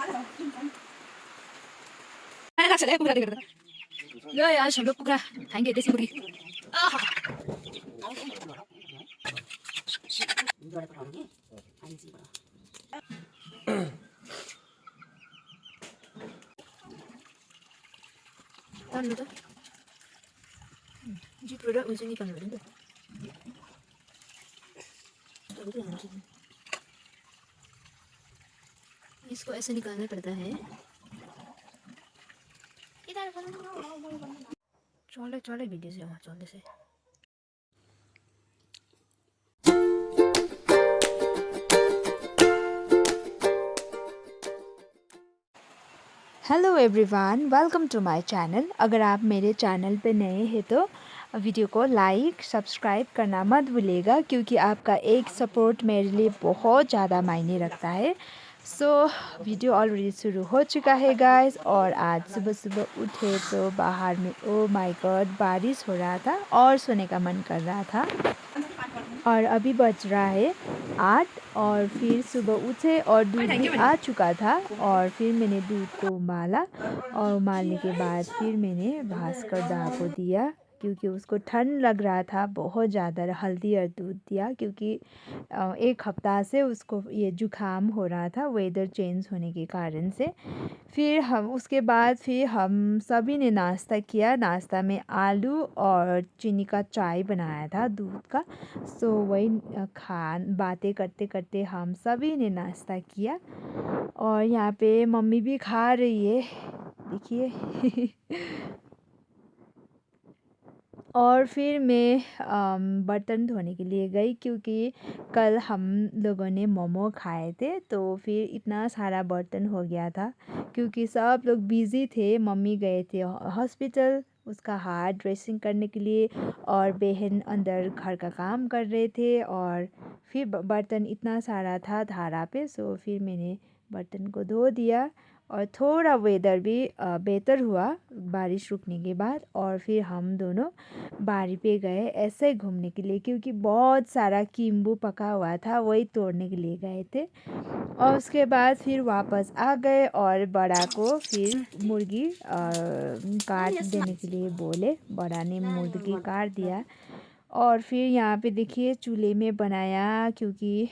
आज हम लोग पूरा खाएंगे देसी मुर्गी। जी थोड़ा उसे निकाल लो। इसको ऐसे निकालना पड़ता है। चले चले भिडियो से चलते से। Hello everyone, welcome to my channel. अगर आप मेरे चैनल पे नए हैं तो वीडियो को लाइक सब्सक्राइब करना मत भूलिएगा, क्योंकि आपका एक सपोर्ट मेरे लिए बहुत ज़्यादा मायने रखता है। सो वीडियो ऑलरेडी शुरू हो चुका है गाइस, और आज सुबह सुबह उठे तो बाहर में ओ माय गॉड बारिश हो रहा था और सोने का मन कर रहा था। और अभी बज रहा है 8, और फिर सुबह उठे और दूध भी आ चुका था, और फिर मैंने दूध को उबाला, और उबालने के बाद फिर मैंने भास्कर दा को दिया, क्योंकि उसको ठंड लग रहा था बहुत ज़्यादा। हल्दी और दूध दिया, क्योंकि एक हफ्ता से उसको ये जुकाम हो रहा था वेदर चेंज होने के कारण से। फिर उसके बाद फिर हम सभी ने नाश्ता किया। नाश्ता में आलू और चीनी का चाय बनाया था दूध का। सो वही बातें करते करते हम सभी ने नाश्ता किया, और यहाँ पे मम्मी भी खा रही है, देखिए। और फिर मैं बर्तन धोने के लिए गई, क्योंकि कल हम लोगों ने मोमो खाए थे, तो फिर इतना सारा बर्तन हो गया था, क्योंकि सब लोग बिज़ी थे। मम्मी गए थे हॉस्पिटल उसका हार्ट ड्रेसिंग करने के लिए, और बहन अंदर घर का काम कर रहे थे, और फिर बर्तन इतना सारा था धारा पे। सो फिर मैंने बर्तन को धो दिया, और थोड़ा वेदर भी बेहतर हुआ बारिश रुकने के बाद। और फिर हम दोनों बारी पे गए ऐसे ही घूमने के लिए, क्योंकि बहुत सारा कीम्बू पका हुआ था, वही तोड़ने के लिए गए थे। और उसके बाद फिर वापस आ गए, और बड़ा को फिर मुर्गी काट देने के लिए बोले। बड़ा ने मुर्गी काट दिया, और फिर यहाँ पे देखिए चूल्हे में बनाया, क्योंकि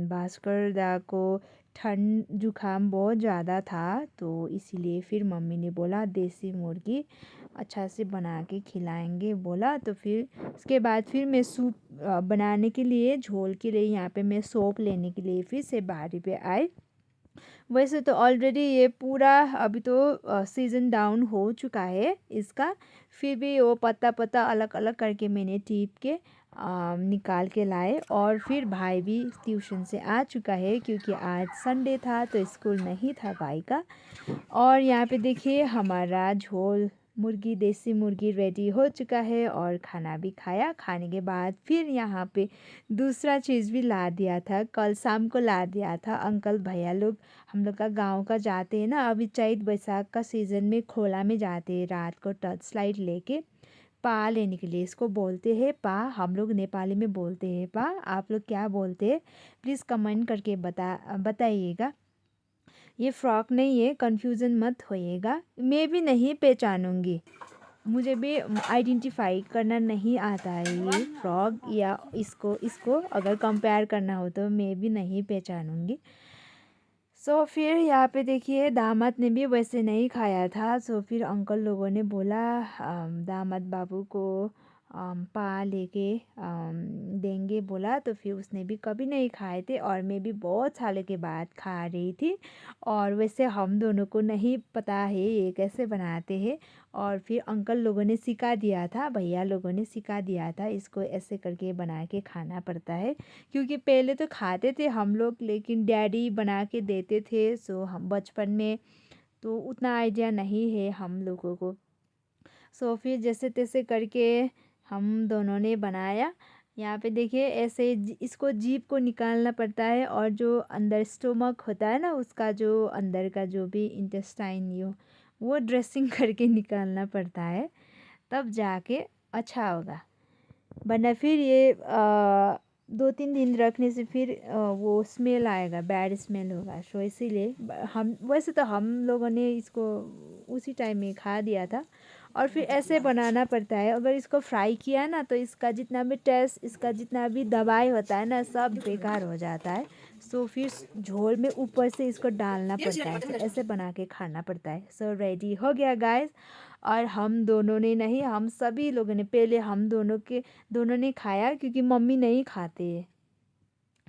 भास्कर दा को ठंड जुकाम बहुत ज़्यादा था, तो इसीलिए फिर मम्मी ने बोला देसी मुर्गी अच्छा से बना के खिलाएंगे बोला। तो फिर उसके बाद फिर मैं सूप बनाने के लिए, झोल के लिए यहाँ पे मैं सोप लेने के लिए फिर से बारी पे आई। वैसे तो ऑलरेडी ये पूरा अभी तो सीज़न डाउन हो चुका है इसका, फिर भी वो पत्ता पत्ता अलग अलग करके मैंने टीप के निकाल के लाए। और फिर भाई भी ट्यूशन से आ चुका है, क्योंकि आज संडे था तो स्कूल नहीं था भाई का। और यहाँ पे देखिए हमारा झोल मुर्गी देसी मुर्गी रेडी हो चुका है, और खाना भी खाया। खाने के बाद फिर यहाँ पे दूसरा चीज़ भी ला दिया था, कल शाम को ला दिया था अंकल भैया लोग। हम लोग का गांव का जाते हैं ना, अभी चैत बैसाख का सीज़न में खोला में जाते हैं रात को टर्च लाइट लेके पा लेने के लिए। इसको बोलते हैं पा, हम लोग नेपाली में बोलते हैं पा। आप लोग क्या बोलते हैं प्लीज़ कमेंट करके बताइएगा। ये फ्रॉक नहीं है, कंफ्यूजन मत होइएगा। मैं भी नहीं पहचानूंगी, मुझे भी आइडेंटिफाई करना नहीं आता है ये फ्रॉक या इसको इसको अगर कंपेयर करना हो तो मैं भी नहीं पहचानूंगी। सो फिर यहाँ पे देखिए दामाद ने भी वैसे नहीं खाया था। सो फिर अंकल लोगों ने बोला दामाद बाबू को पा लेके देंगे बोला, तो फिर उसने भी कभी नहीं खाए थे, और मैं भी बहुत सालों के बाद खा रही थी। और वैसे हम दोनों को नहीं पता है ये कैसे बनाते हैं, और फिर अंकल लोगों ने सिखा दिया था, भैया लोगों ने सिखा दिया था इसको ऐसे करके बना के खाना पड़ता है। क्योंकि पहले तो खाते थे हम लोग, लेकिन डैडी बना के देते थे। सो हम बचपन में तो उतना आइडिया नहीं है हम लोगों को। सो फिर जैसे तैसे करके हम दोनों ने बनाया। यहाँ पे देखिए ऐसे इसको जीभ को निकालना पड़ता है, और जो अंदर स्टोमक होता है ना उसका जो अंदर का जो भी इंटेस्टाइन वो ड्रेसिंग करके निकालना पड़ता है, तब जाके अच्छा होगा। वरना फिर ये 2-3 दिन रखने से फिर वो स्मेल आएगा, बैड स्मेल होगा। सो इसीलिए हम वैसे तो हम लोगों ने इसको उसी टाइम में खा दिया था। और फिर ऐसे बनाना पड़ता है। अगर इसको फ्राई किया ना तो इसका जितना भी टेस्ट, इसका जितना भी दवाई होता है ना, सब बेकार हो जाता है। सो फिर झोल में ऊपर से इसको डालना पड़ता है। सो ऐसे बना के खाना पड़ता है। सो रेडी हो गया गाइस। और हम दोनों ने नहीं, हम सभी लोगों ने, पहले हम दोनों ने खाया क्योंकि मम्मी नहीं खाते हैं।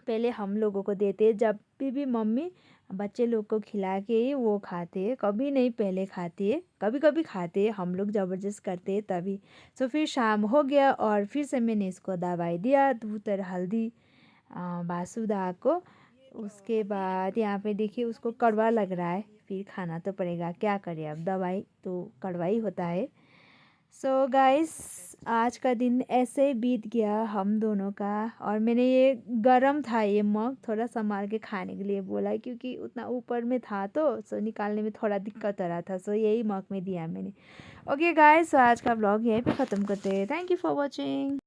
पहले हम लोगों को देते, जब भी मम्मी बच्चे लोग को खिला के ही वो खाते हैं, कभी नहीं पहले खाती है। कभी कभी खाते हैं, हम लोग ज़बरदस्त करते हैं तभी। सो फिर शाम हो गया और फिर से मैंने इसको दवाई दिया, दूध और हल्दी बासुदा को। उसके बाद यहाँ पे देखिए उसको कड़वा लग रहा है, फिर खाना तो पड़ेगा, क्या करें अब, दवाई तो कड़वा ही होता है। सो गाइस, आज का दिन ऐसे ही बीत गया हम दोनों का। और मैंने ये गरम था, ये मग थोड़ा संभाल के खाने के लिए बोला क्योंकि उतना ऊपर में था तो सो निकालने में थोड़ा दिक्कत हो रहा था। सो यही मग में दिया मैंने। ओके गाइस, सो आज का ब्लॉग यहीं पे ख़त्म करते हैं। Thank you for watching.